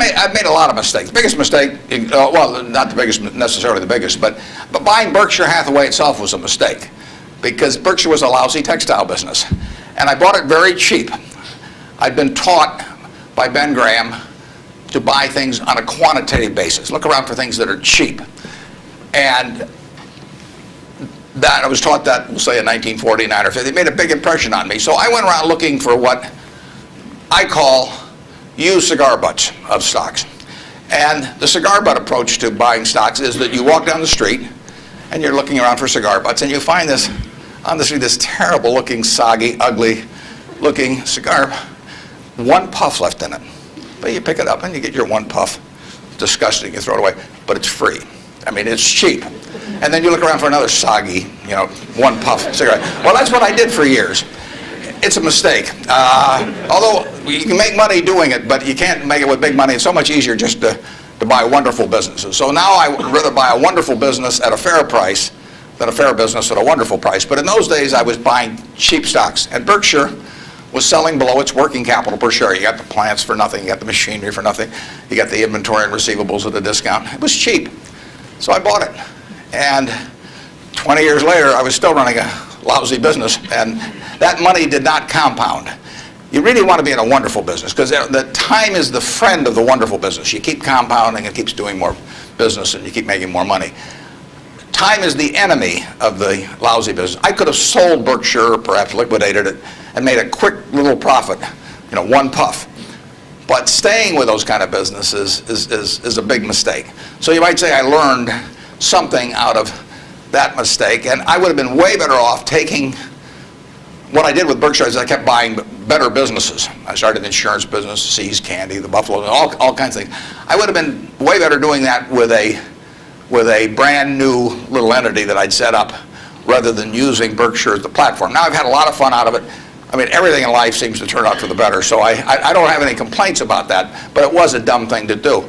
I've made a lot of mistakes. Biggest mistake, well, not the biggest, necessarily the biggest, but buying Berkshire Hathaway itself was a mistake, because Berkshire was a lousy textile business, and I bought it very cheap. I'd been taught by Ben Graham to buy things on a quantitative basis. Look around for things that are cheap, and that I was taught that, we'll say in 1949 or 50. It made a big impression on me. So I went around looking for what I call used cigar butts of stocks. And the cigar butt approach to buying stocks is that you walk down the street and you're looking around for cigar butts, and you find this on the street, this terrible looking, soggy, ugly looking cigar, one puff left in it. But you pick it up and you get your one puff. It's disgusting, you throw it away, but it's free. I mean, it's cheap. And then you look around for another soggy, one puff cigarette. Well, that's what I did for years. It's a mistake. Although you can make money doing it, but you can't make it with big money. It's so much easier just to buy wonderful businesses. So now I would rather buy a wonderful business at a fair price than a fair business at a wonderful price. But in those days, I was buying cheap stocks. And Berkshire was selling below its working capital per share. You got the plants for nothing. You got the machinery for nothing. You got the inventory and receivables at a discount. It was cheap. So I bought it. And 20 years later, I was still running a lousy business, and that money did not compound. You really want to be in a wonderful business, because the time is the friend of the wonderful business. You keep compounding, it keeps doing more business, and you keep making more money. Time is the enemy of the lousy business. I could have sold Berkshire, perhaps liquidated it, and made a quick little profit, one puff. But staying with those kind of businesses is a big mistake. So you might say I learned something out of that mistake, and I would have been way better off taking what I did with Berkshire is I kept buying better businesses. I started an insurance business, See's Candy, the Buffalo, all kinds of things. I would have been way better doing that with a brand new little entity that I'd set up rather than using Berkshire as the platform. Now I've had a lot of fun out of it. I mean, everything in life seems to turn out for the better, so I don't have any complaints about that, but it was a dumb thing to do.